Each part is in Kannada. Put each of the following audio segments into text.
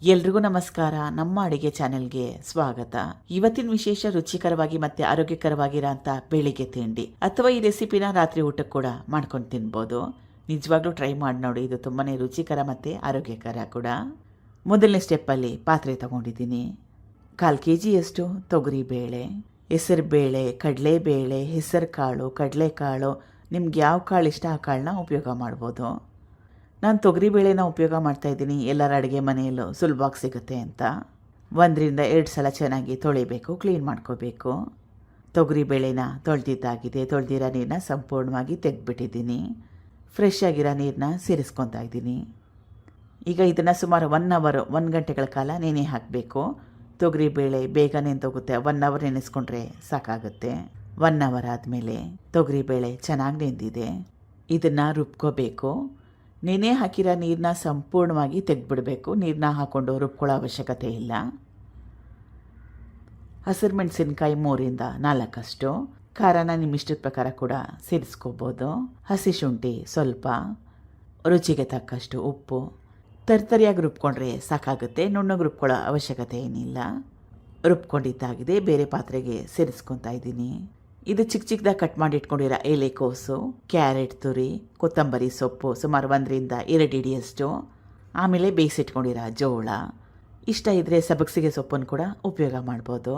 ಎಲ್ರಿಗೂ ನಮಸ್ಕಾರ. ನಮ್ಮ ಅಡಿಗೆ ಚಾನೆಲ್ಗೆ ಸ್ವಾಗತ. ಇವತ್ತಿನ ವಿಶೇಷ ರುಚಿಕರವಾಗಿ ಮತ್ತೆ ಆರೋಗ್ಯಕರವಾಗಿರೋ ಅಂತ ಬೆಳಿಗ್ಗೆ ತಿಂಡಿ ಅಥವಾ ಈ ರೆಸಿಪಿನ ರಾತ್ರಿ ಊಟಕ್ಕೆ ಕೂಡ ಮಾಡ್ಕೊಂಡು ತಿನ್ಬೋದು. ನಿಜವಾಗ್ಲೂ ಟ್ರೈ ಮಾಡಿ ನೋಡಿ, ಇದು ತುಂಬಾನೇ ರುಚಿಕರ ಮತ್ತೆ ಆರೋಗ್ಯಕರ ಕೂಡ. ಮೊದಲನೇ ಸ್ಟೆಪ್ಪಲ್ಲಿ ಪಾತ್ರೆ ತಗೊಂಡಿದ್ದೀನಿ. 1/4 kg ತೊಗರಿ ಬೇಳೆ, ಹೆಸರು ಬೇಳೆ, ಕಡಲೆಬೇಳೆ, ಹೆಸರು ಕಾಳು, ಕಡಲೆಕಾಳು, ನಿಮ್ಗೆ ಯಾವ ಕಾಳು ಇಷ್ಟ ಆ ಕಾಳನ್ನ ಉಪಯೋಗ ಮಾಡ್ಬೋದು. ನಾನು ತೊಗರಿಬೇಳೆನ ಉಪಯೋಗ ಮಾಡ್ತಾಯಿದ್ದೀನಿ, ಎಲ್ಲರ ಅಡುಗೆ ಮನೆಯಲ್ಲೂ ಸುಲಭವಾಗಿ ಸಿಗುತ್ತೆ ಅಂತ. 1 ರಿಂದ 2 ಸಲ ಚೆನ್ನಾಗಿ ತೊಳಿಬೇಕು, ಕ್ಲೀನ್ ಮಾಡ್ಕೋಬೇಕು. ತೊಗರಿಬೇಳೆನ ತೊಳೆದಿದ್ದಾಗಿದೆ. ತೊಳೆದಿರೋ ನೀರನ್ನ ಸಂಪೂರ್ಣವಾಗಿ ತೆಗೆದ್ಬಿಟ್ಟಿದ್ದೀನಿ. ಫ್ರೆಶ್ ಆಗಿರೋ ನೀರನ್ನ ಸೇರಿಸ್ಕೊತಾ ಇದ್ದೀನಿ. ಈಗ ಇದನ್ನು ಸುಮಾರು 1 ಅವರ್ 1 ಗಂಟೆಗಳ ಕಾಲ ನೆನೆ ಹಾಕಬೇಕು. ತೊಗರಿಬೇಳೆ ಬೇಗ ನೆಂದೋಗುತ್ತೆ. 1 ಅವರ್ ನೆನೆಸ್ಕೊಂಡ್ರೆ ಸಾಕಾಗುತ್ತೆ. 1 ಅವರ್ ಆದಮೇಲೆ ತೊಗರಿಬೇಳೆ ಚೆನ್ನಾಗಿ ನೆಂದಿದೆ. ಇದನ್ನು ರುಬ್ಕೋಬೇಕು. ನೆನೆ ಹಾಕಿರೋ ನೀರನ್ನ ಸಂಪೂರ್ಣವಾಗಿ ತೆಗೆದ್ಬಿಡಬೇಕು. ನೀರನ್ನ ಹಾಕ್ಕೊಂಡು ರುಬ್ಕೊಳ್ಳೋ ಅವಶ್ಯಕತೆ ಇಲ್ಲ. ಹಸಿರು ಮೆಣಸಿನ್ಕಾಯಿ 3 ರಿಂದ 4 ಖಾರನ ನಿಮ್ಮ ಇಷ್ಟದ ಪ್ರಕಾರ ಕೂಡ ಸೇರಿಸ್ಕೋಬೋದು. ಹಸಿ ಶುಂಠಿ ಸ್ವಲ್ಪ, ರುಚಿಗೆ ತಕ್ಕಷ್ಟು ಉಪ್ಪು. ತರಿಯಾಗಿ ರುಬ್ಕೊಂಡ್ರೆ ಸಾಕಾಗುತ್ತೆ, ನುಣ್ಣಗೆ ರುಬ್ಕೊಳ್ಳೋ ಅವಶ್ಯಕತೆ ಏನಿಲ್ಲ. ರುಬ್ಕೊಂಡಿದ್ದಾಗಿದೆ. ಬೇರೆ ಪಾತ್ರೆಗೆ ಸೇರಿಸ್ಕೊತಾ ಇದ್ದೀನಿ. ಇದು ಚಿಕ್ಕ ಚಿಕ್ಕದಾಗಿ ಕಟ್ ಮಾಡಿ ಇಟ್ಕೊಂಡಿರೋ ಎಲೆಕೋಸು, ಕ್ಯಾರೆಟ್ ತುರಿ, ಕೊತ್ತಂಬರಿ ಸೊಪ್ಪು ಸುಮಾರು 1 ರಿಂದ 2 ಹಿಡಿಯಷ್ಟು, ಆಮೇಲೆ ಬೇಯಿಸಿಟ್ಕೊಂಡಿರೋ ಜೋಳ. ಇಷ್ಟ ಇದ್ದರೆ ಸಬಸಿಗೆ ಸೊಪ್ಪನ್ನು ಕೂಡ ಉಪಯೋಗ ಮಾಡ್ಬೋದು.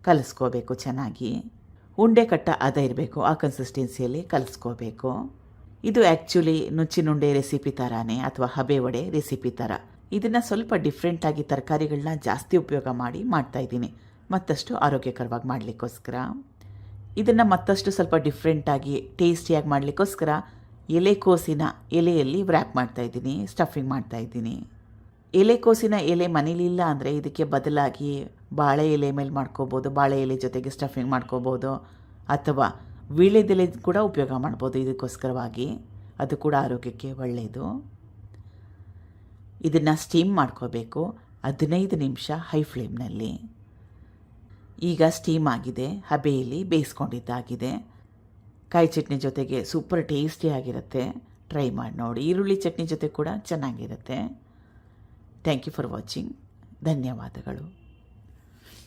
ಕಲಿಸ್ಕೋಬೇಕು ಚೆನ್ನಾಗಿ. ಉಂಡೆ ಕಟ್ಟ ಅದ ಇರಬೇಕು, ಆ ಕನ್ಸಿಸ್ಟೆನ್ಸಿಯಲ್ಲಿ ಕಲಿಸ್ಕೋಬೇಕು. ಇದು ಆ್ಯಕ್ಚುಲಿ ನುಚ್ಚಿನುಂಡೆ ರೆಸಿಪಿ ಥರನೇ ಅಥವಾ ಹಬೆ ವಡೆ ರೆಸಿಪಿ ಥರ. ಇದನ್ನು ಸ್ವಲ್ಪ ಡಿಫ್ರೆಂಟಾಗಿ ತರಕಾರಿಗಳನ್ನ ಜಾಸ್ತಿ ಉಪಯೋಗ ಮಾಡಿ ಮಾಡ್ತಾಯಿದ್ದೀನಿ, ಮತ್ತಷ್ಟು ಆರೋಗ್ಯಕರವಾಗಿ ಮಾಡಲಿಕ್ಕೋಸ್ಕರ. ಇದನ್ನು ಮತ್ತಷ್ಟು ಸ್ವಲ್ಪ ಡಿಫ್ರೆಂಟಾಗಿ ಟೇಸ್ಟಿಯಾಗಿ ಮಾಡಲಿಕ್ಕೋಸ್ಕರ ಎಲೆಕೋಸಿನ ಎಲೆಯಲ್ಲಿ ವ್ರ್ಯಾಪ್ ಮಾಡ್ತಾಯಿದ್ದೀನಿ, ಸ್ಟಫಿಂಗ್ ಮಾಡ್ತಾಯಿದ್ದೀನಿ. ಎಲೆಕೋಸಿನ ಎಲೆ ಮನೇಲಿಲ್ಲ ಅಂದರೆ ಇದಕ್ಕೆ ಬದಲಾಗಿ ಬಾಳೆ ಎಲೆ ಮೇಲೆ ಮಾಡ್ಕೋಬೋದು. ಬಾಳೆ ಎಲೆ ಜೊತೆಗೆ ಸ್ಟಫಿಂಗ್ ಮಾಡ್ಕೋಬೋದು, ಅಥವಾ ವೀಳ್ಯದೆಲೆ ಕೂಡ ಉಪಯೋಗ ಮಾಡ್ಬೋದು ಇದಕ್ಕೋಸ್ಕರವಾಗಿ. ಅದು ಕೂಡ ಆರೋಗ್ಯಕ್ಕೆ ಒಳ್ಳೆಯದು. ಇದನ್ನು ಸ್ಟೀಮ್ ಮಾಡ್ಕೋಬೇಕು 15 ನಿಮಿಷ ಹೈ ಫ್ಲೇಮ್ನಲ್ಲಿ. ಈಗ ಸ್ಟೀಮ್ ಆಗಿದೆ, ಹಬೆಯಲ್ಲಿ ಬೇಯಿಸ್ಕೊಂಡಿದ್ದಾಗಿದೆ. ಕಾಯಿ ಚಟ್ನಿ ಜೊತೆಗೆ ಸೂಪರ್ ಟೇಸ್ಟಿಯಾಗಿರುತ್ತೆ. ಟ್ರೈ ಮಾಡಿ ನೋಡಿ. ಈರುಳ್ಳಿ ಚಟ್ನಿ ಜೊತೆ ಕೂಡ ಚೆನ್ನಾಗಿರುತ್ತೆ. Thank you for watching. ಧನ್ಯವಾದಗಳು.